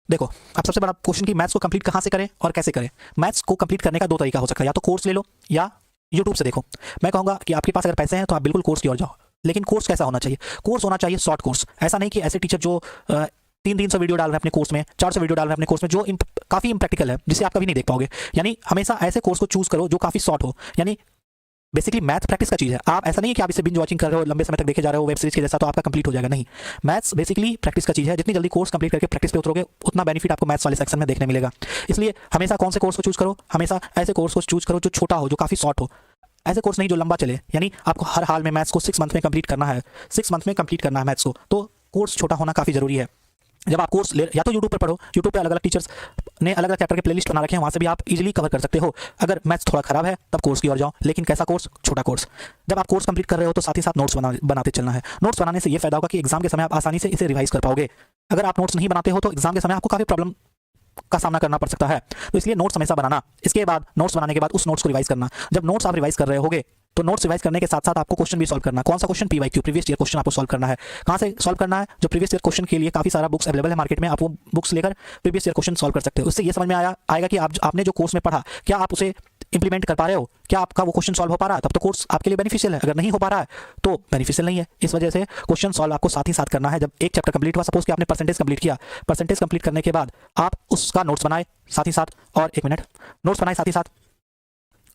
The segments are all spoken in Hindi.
देखो, अब सबसे बड़ा क्वेश्चन कि मैथ्स को कंप्लीट कहाँ से करें और कैसे करें। मैथ्स को कंप्लीट करने का दो तरीका हो सकता है, या तो कोर्स ले लो या यूट्यूब से देखो। मैं कहूँगा कि आपके पास अगर पैसे हैं तो आप बिल्कुल कोर्स की ओर जाओ, लेकिन कोर्स कैसा होना चाहिए? कोर्स होना चाहिए शॉर्ट कोर्स। ऐसा नहीं कि ऐसे टीचर जो 300 वीडियो डाल रहे हैं अपने कोर्स में, 400 वीडियो डाल रहे हैं अपने कोर्स में, जो काफ़ी इम्प्रैक्टिकल है, जिसे आप कभी नहीं देख पाओगे। यानी हमेशा ऐसे कोर्स को चूज करो जो काफ़ी शॉर्ट हो। यानी बेसिकली मैथ प्रैक्टिस का चीज़ है। आप ऐसा नहीं है कि आप इसे बिंज वॉचिंग कर रहे हो, लंबे समय तक देखे जा रहे हो वेब सीरीज के जैसा, तो आपका कंप्लीट हो जाएगा। नहीं, मैथ्स बेसिकली प्रैक्टिस का चीज़ है। जितनी जल्दी कोर्स कंप्लीट करके प्रैक्टिस पे उतरोगे, उतना बेनिफिट आपको मैथ्स वाले सेक्शन में देखने मिलेगा। इसलिए हमेशा कौन से कोर्स को चूज करो? हमेशा ऐसे कोर्स को चूज करो जो छोटा हो, जो काफ़ी शॉर्ट हो। ऐसे कोर्स नहीं जो लंबा चले। यानी आपको हर हाल में मैथ्स को 6 मंथ में कंप्लीट करना है, 6 मंथ में कंप्लीट करना है मैथ्स को, तो कोर्स छोटा होना काफ़ी ज़रूरी है। जब आप कोर्स ले, या तो यूट्यूब पर पढ़ो, यूट्यूब पे अलग अलग टीचर्स ने अलग अलग चैप्टर के प्लेलिस्ट बना रखे हैं, वहाँ से भी आप इजीली कवर कर सकते हो। अगर मैथ्स थोड़ा खराब है तब कोर्स की ओर जाओ, लेकिन कैसा कोर्स? छोटा कोर्स। जब आप कोर्स कंप्लीट कर रहे हो तो साथ ही साथ नोट्स बनाते चलना है। नोट्स बनाने से ये फायदा होगा कि एग्जाम के समय आप आसानी से इसे रिवाइज कर पाओगे। अगर आप नोट्स नहीं बनाते हो तो एग्जाम के समय आपको काफ़ी प्रॉब्लम का सामना करना पड़ सकता है। तो इसलिए नोट्स हमेशा बनाना, इसके बाद नोट्स बनाने के बाद उस नोट्स को रिवाइज करना। जब नोट्स आप रिवाइज कर रहे होगे तो नोट्स रिवाइज करने के साथ साथ आपको क्वेश्चन भी सॉल्व करना। कौन सा question? PYQ, previous year question आपको सॉल्व करना है। कहाँ से सॉल्व करना है? जो प्रीवियस ईयर क्वेश्चन के लिए काफ़ी सारा बुक्स अवेलेबल है मार्केट में, आप वो बुक्स लेकर प्रीवियस ईयर क्वेश्चन सॉल्व कर सकते हो। उससे ये समझ में आएगा कि आपने जो कोर्स में पढ़ा, क्या आप उसे इंप्लीमेंट कर पा रहे हो? क्या आपका वो क्वेश्चन सॉल्व हो पा रहा है? तब तो कोर्स आपके लिए बेनिफिशियल है। अगर नहीं हो पा रहा है तो बेनिफिशियल नहीं है। इस वजह से क्वेश्चन सॉल्व आपको साथ ही साथ करना है। जब एक चैप्टर कंप्लीट हुआ, सपोज कि आपने परसेंटेज कंप्लीट किया, परसेंटेज कंप्लीट करने के बाद आप उसका नोट्स बनाए साथ ही साथ, और एक मिनट, नोट्स बनाए साथ ही साथ,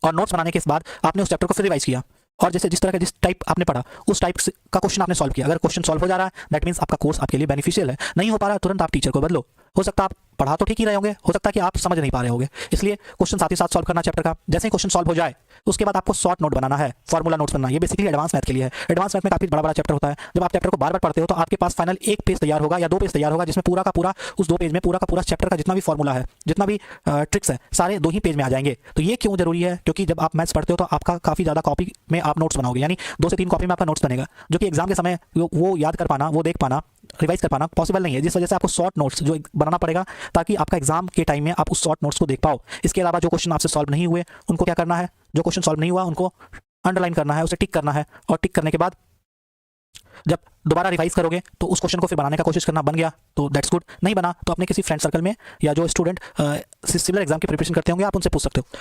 और नोट्स बनाने के बाद आपने उस चैप्टर को फिर रिवाइज किया, और जैसे जिस तरह का जिस टाइप आपने पढ़ा उस टाइप का क्वेश्चन आपने सॉल्व किया। अगर क्वेश्चन सॉल्व हो जा रहा है दैट मीन्स आपका कोर्स आपके लिए बेनिफिशियल है। नहीं हो पा रहा है तुरंत आप टीचर को बदलो। हो सकता है आप पढ़ा तो ठीक ही रहे होंगे, हो सकता है कि आप समझ नहीं पा रहे होंगे। इसलिए क्वेश्चन साथ ही साथ सॉल्व करना चैप्टर का। जैसे ही क्वेश्चन सॉल्व हो जाए उसके बाद आपको शॉर्ट नोट बनाना है, फॉर्मूला नोट्स बनाना। ये बेसिकली एडवांस मैथ के लिए है। एडवांस मैथ में काफी बड़ा बड़ा चैप्टर होता है। जब आप चैप्टर को बार बार पढ़ते हो तो आपके पास फाइनल एक पेज तैयार होगा या 2 पेज तैयार होगा, जिसमें पूरा का पूरा, उस 2 पेज में पूरा का पूरा चैप्टर का जितना भी फॉर्मूला है, जितना भी ट्रिक्स है, सारे 2 ही पेज में आ जाएंगे। तो ये क्यों जरूरी है? क्योंकि जब आप मैथ्स पढ़ते हो तो आपका काफी ज्यादा कॉपी में आप नोट्स बनाओगे, यानी 2 से 3 कॉपी में आपका नोट्स बनेगा, जो कि एग्जाम के समय वो याद कर पाना, वो देख पाना, रिवाइज कर पाना पॉसिबल नहीं है। जिस वजह से आपको शॉर्ट नोट्स जो बनाना पड़ेगा ताकि आपका एग्जाम के टाइम में आप उस शॉर्ट नोट्स को देख पाओ। इसके अलावा जो क्वेश्चन आपसे सॉल्व नहीं हुए उनको क्या करना है? जो क्वेश्चन सॉल्व नहीं हुआ उनको अंडरलाइन करना है, उसे टिक करना है, और टिक करने के बाद जब दोबारा रिवाइज करोगे तो उस क्वेश्चन को फिर बनाने का कोशिश करना। बन गया तो दैट्स गुड, नहीं बना तो अपने किसी फ्रेंड सर्कल में या जो स्टूडेंट सिविल एग्जाम की प्रिपरेशन करते होंगे आप उनसे पूछ सकते हो।